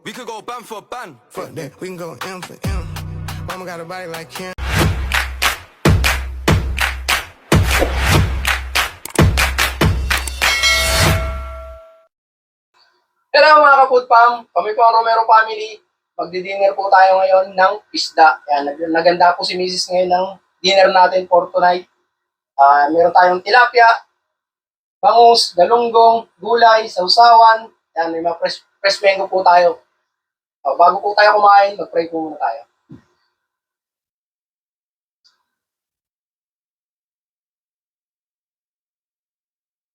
We could go ban for ban. Fuck that, we can go M for M. Mama got a body like Kim. Hello mga ka-food fam, kami po ang Romero family. Magdi-dinner po tayo ngayon ng isda. Yan, naganda po si Mrs. ngayon ng dinner natin for tonight. Meron tayong tilapia, bangus, galunggong, gulay, sausawan. Yan, may mga fresh mango po tayo. Bago po tayo kumain, mag-pray po muna tayo.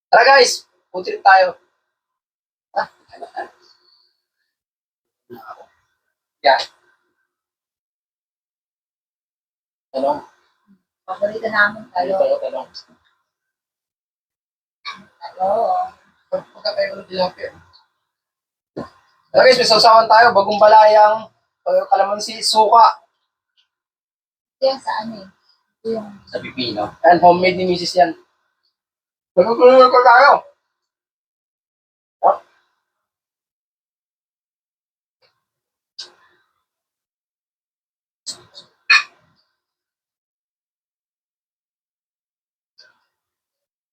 Tara guys, food trip tayo. Yan. Talong. Paborito namin talo. Talong. Talo. Pagka tayo ng tilapia. Tara guys, may sausawan tayo. Bagong balayang, kalamansi, suka. Ito yan sa ano eh. Ito yung Sa pipino. And homemade ni Mrs. yan. Magkukulungan ko tayo.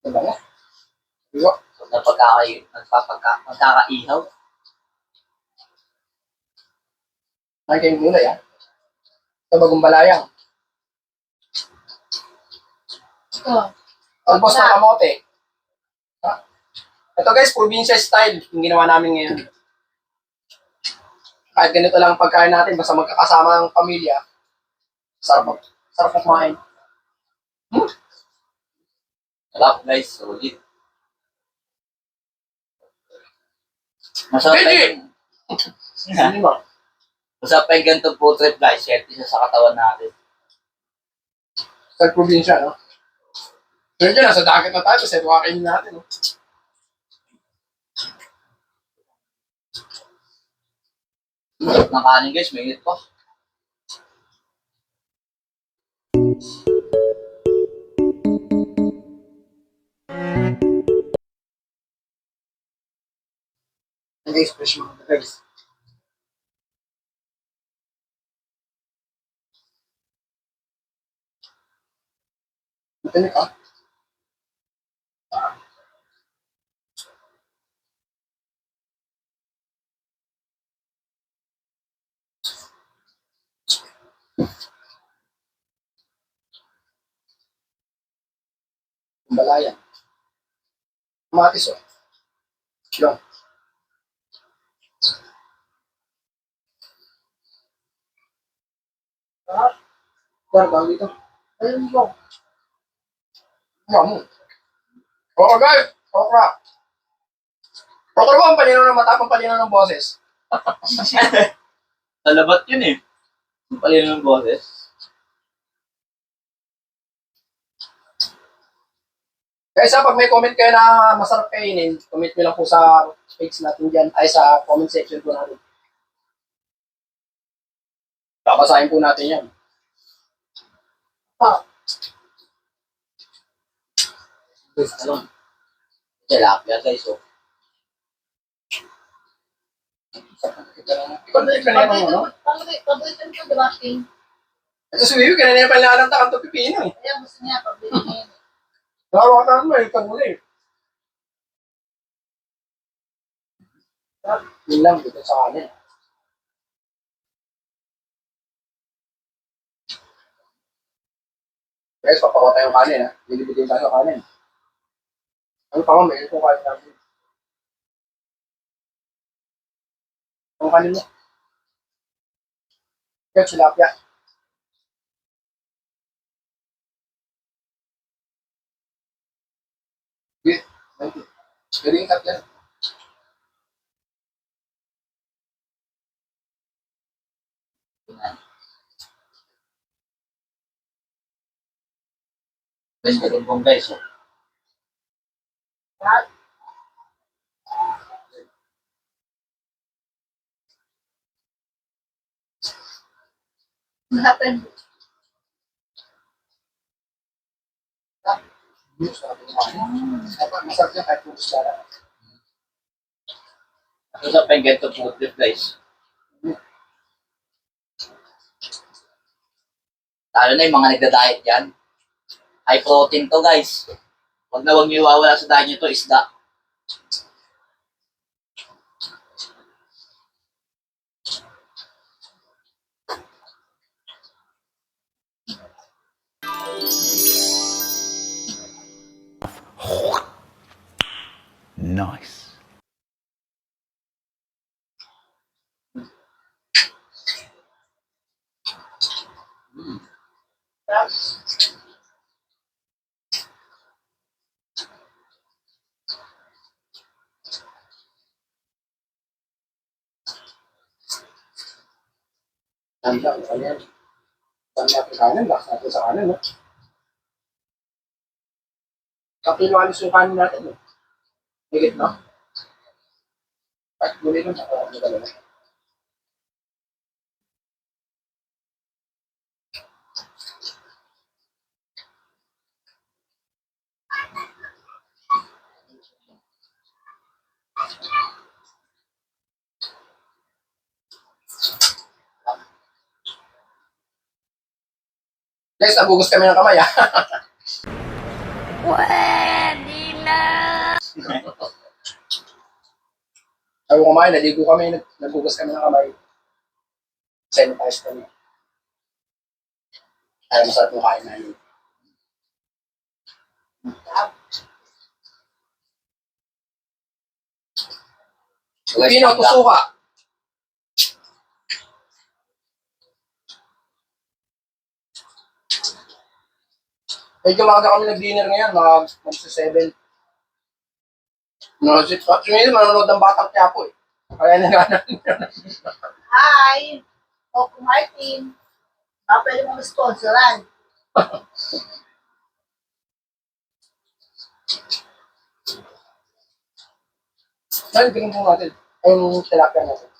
Diba nga? Diba? Magkakaihaw. Ay kayong gulay ah. Ito bagong balayang. ito. Talbos na kamote. Ito guys, probinsya style yung ginawa namin ngayon. Kahit ganito lang ang pagkain natin, basta magkakasama ng pamilya. Sarap kumain. Sarap guys, solid. Masarap pa Pwede! yung, Hindi ba? masarap pa yung ganitong food trip guys. Share isa sa katawan natin. Sa probinsya, no? Pero dyan, nasa dagat na tayo, kasi kainin natin, no? Masarap ng kanin guys, may init pa. Guys, fresh mga guys. Matinik ah. Balaya. Kamatis oh. Yan. Yan, bang dito. Ayun po. Yan. Oo guys, okra. Okra ba ang palinaw ng mata, ang palinaw ng boses? Talabat yun eh. Yung palino ng boses. Guys, pag may comment kayo na masarap kainin, comment nyo lang po sa page natin dyan, ay sa comment section po natin. Babasahin po natin yan. Guys, ano? Tilapia guys, oh. Ikaw na yung kanina ng ano? Paborito nito, di ba, King? Ito si Wiwi, kanina yung palalang takang ito pipino eh. Kaya gusto niya, paborito niya yun. Nakawatan mo eh, kaguli. Yun lang, dito sa kanin. Guys, papakuha tayong kanin ha. Bilibigyan tayo sa kanin. Ano pa nga, mayroon kong kanin natin. Ang kanin mo. Kaya tilapia. Okay, thank you. Galing kat yan. Guys, kalumbong guys, oh. Hapon. Masarap yan kahit kung isda lang. Masarap pa yung ganitong food trip guys. Lalo na yung mga nagda-diet yan. High protein to, guys. Huwag niyo iwawala sa diet nyo to, isda. Nice. Handa, ano yan? Saan natin kanin? Laks natin sa kanin, no? Kapilo alis yung kanin natin, no? Higit, no? At gulay lang sa kanin talaga. Guys, nagugus kami ng kamay, ah. Pwede na! Sabi ko kumain, naligo kami, nagugas kami ng kamay. Sanitize kami. Ayaw masarap yung kain namin. Pino, tuso ka. Medyo maaga kami nag-dinner ngayon, mga mag-7. No, actually, manonood ng Batang Quiapo, eh. Kaya nagana. Hi! Coco Martin. Pwede mong sponsoran. Dahil ganun po natin. Ayun yung tilapia natin.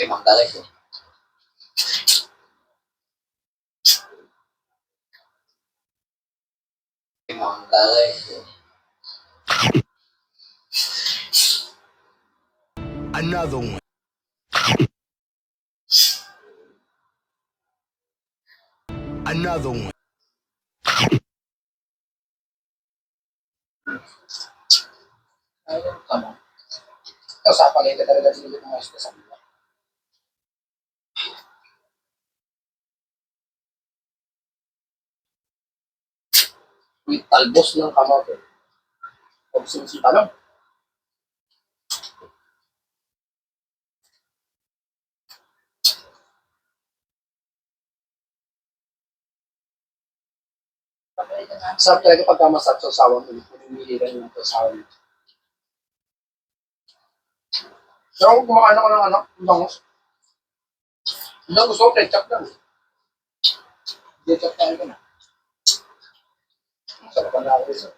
Ay, mangga, guys. Ay, mangga, guys. Another one. Another one. Ayun, tama. Ito, sa palay ka talaga sinigit ng ayos ka sa kanila. With talbos ng kamote. O sinisita lang. Sarap talaga pagka masarap sa usawan mo. Pumimili ka ng usawan mo. Pero kung kumakain ako ng anak, bangos. Hindi gusto ko, ketchup lang. Ketchup tayo ka na. Sarap ang laki isa.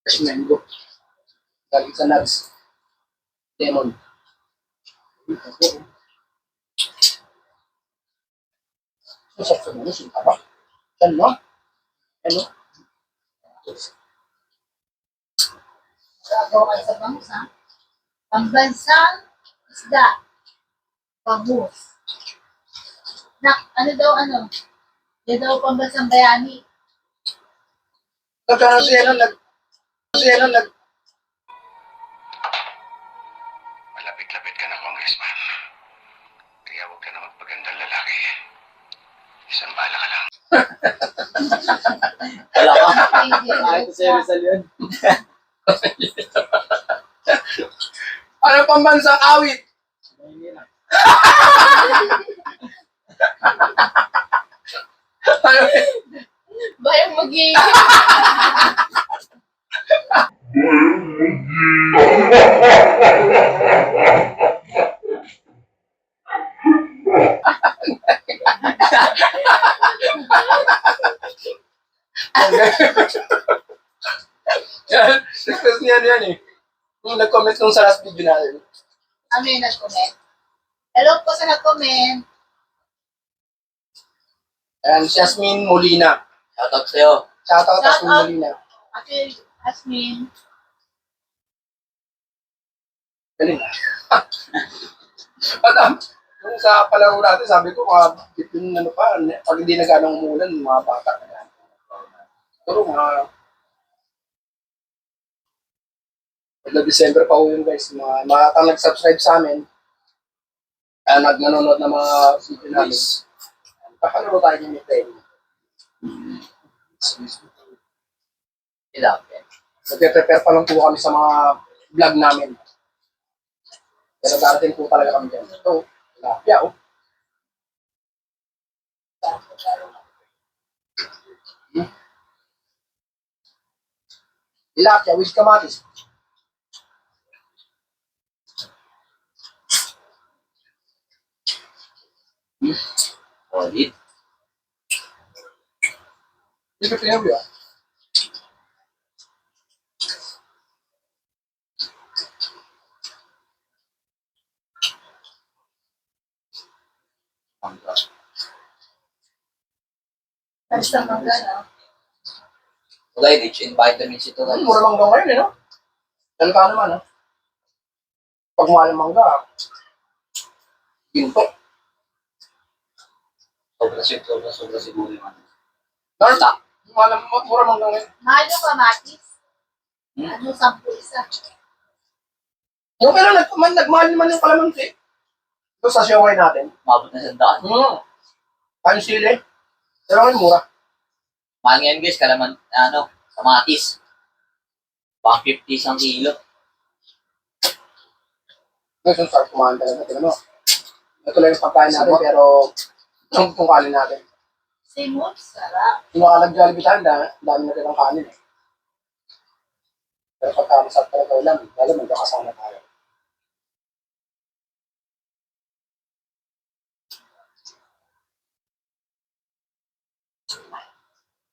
Fresh mango. Galing sa nuts. Lemon. Masarap sa mga sinta ba? Yan, no? Ano? Gagawa ka sa bansa. Pambansang isda. Pamus. Ano daw ano? Yan daw pambansang bayani. Nagkano siya nag Malapit-lapit ka na, Congressman. Kaya huwag ka na magpagandang lalaki. Isang bala ka lang. Wala ka. Kahit sa Rizal yun. Ano pambansang awit? Ano Bayang magiging. yan? Discuss niyan yan eh. Yung nag-comment nung sa last video natin. Ano yung nag-comment? Hello po sa nag-comment. Ayan, Jasmine Molina. Shoutout sa'yo. Shoutout Shout Jasmine out. Molina. Ate Asmin. Galing. At yung sa palaro natin, sabi ko, yung ano pa, pag hindi na ganang umulan, mga bata na yan. Pero December pa po yun guys, mga kang nag-subscribe sa amin, nanonood ng mga video namin. Papalaro tayo ng Nintendo. Tilapia. Nagpe-prepare pa lang po kami sa mga vlog namin. Pero darating po talaga kami dyan. Ito, tilapia oh. Tilapia with kamatis. Solid. Ito tilapia. Tapos ng mangga, no? So guys, rich in vitamins ito guys. Mura mangga ngayon eh, no? Dahil ka naman, no? Pag mahal ang mangga, ginto. Sobra siguro yung ano. Darta. Mura mangga ngayon. Mahal yung kamatis. Hmm? Ano, 10 isa. Yung kailan nagmahal naman yung kalamansi. Ito sa siaway natin. Mabot na sandaan. Ano sili? Pero ngayon mura. Mahal ngayon guys, kamatis. 150 isang kilo. Ngayon, start kumain talaga. Tignan mo. Ito lang yung pagkain natin, pero kung kanin natin. Simot, sarap. Yung nakalag-jollibee tayo, dami natin ang kanin eh. Pero pagka masarap talaga ulam, lalo magkakasama tayo.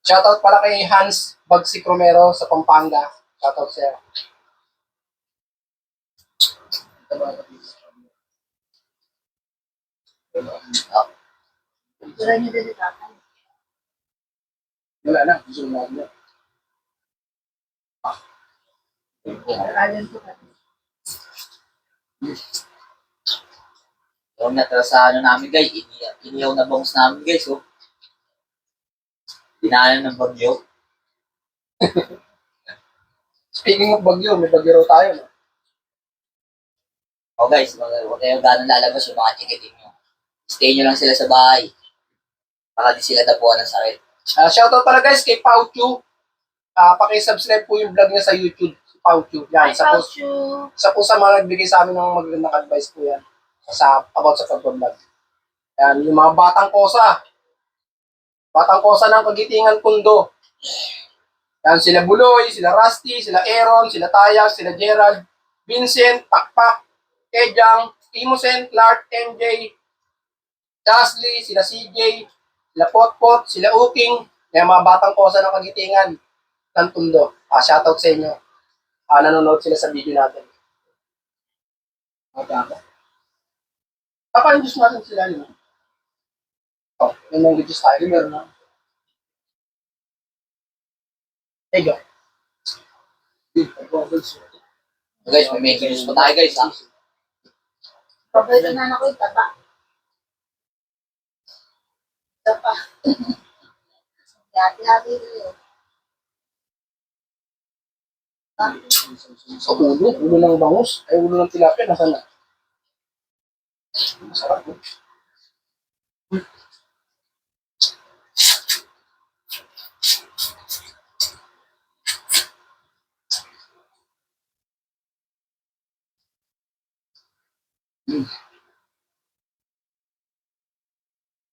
Shoutout pala kay Hans Bagsik Romero sa Pampanga. Shoutout sa'yo. Tura nyo din ito. Wala na, gusto natin yun. Kalian po kami. Yung natira sa namin guys, iniyaw na bangus namin guys, oh. Dinaanan ng bagyo. Speaking of bagyo, may bagyo raw tayo. No? Oh guys, huwag kayo gano'ng lalabas yung mga chikitin nyo. Stay nyo lang sila sa bahay. Para di sila dapuan ng sakit. Shoutout pala guys kay Pau Chu. Paki-subscribe po yung vlog niya sa YouTube. Si Pau Chu. Yan, Hi, Pauchu. isa po sa mga nagbigay sa amin ng magandang advice po yan. About sa pag-vlog. Yan, yung mga batang kosa. Batang kosa ng Kagitingan Pundo. Yan, sila Buloy, sila Rusty, sila Aaron, sila Tayag, sila Gerald, Vincent, Pakpak, Kejang, Timosen, Clark, MJ, Chasley, sila CJ, sila Potpot, sila Uking, yung mga batang kosa ng Kagitingan ng Pundo. Shoutout sa inyo. Nanonood sila sa video natin. Papa-induce natin sila nyo. Oh, yung mga videos tayo, meron na. There you go. So guys, may messages pa tayo guys, ha? Paborito na ako yung taba. Taba. Hati-hati rin. Sa ulo ng bangus, ay ulo ng tilapia, nasa na? Masarap.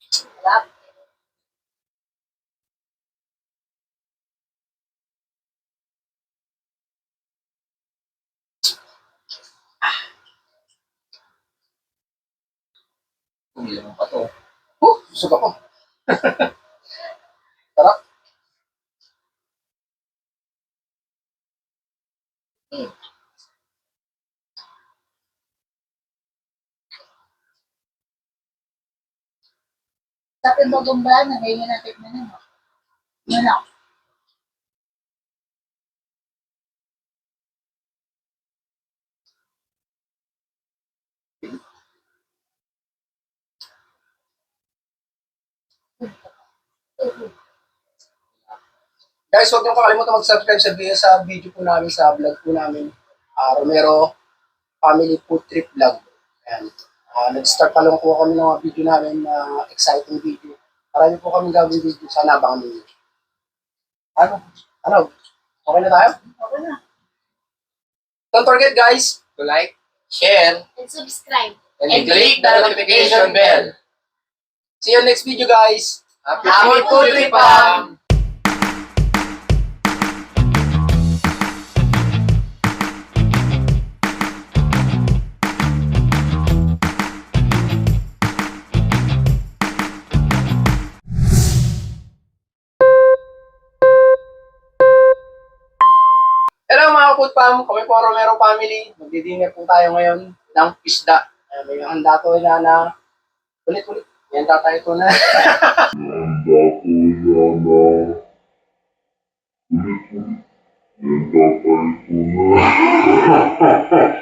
Sarap. Umilang pa to. Busog ako. Sarap. Sa ating bagong bayan, ngayon yung natikman na, no? Yun lang. Guys, huwag niyo kakalimutan mag-subscribe sa video po namin, sa vlog po namin. Romero Family Food Trip Vlog. Ayan. Nag-start pa lang po kami ng mga video namin na exciting video. Marami po kami gawin video. Sana abangan ninyo. Ano? Okay na tayo? Okay na. Don't forget guys, to like, Share, And subscribe. and click the notification bell. see you next video guys. Happy food trip, Pam! Hello mga food fam, kami po ang Romero Family. Magdi-dinner po tayo ngayon ng isda. May handa to na ulit-ulit. May handa tayo to na Ulit-ulit. Yan dapat ito na.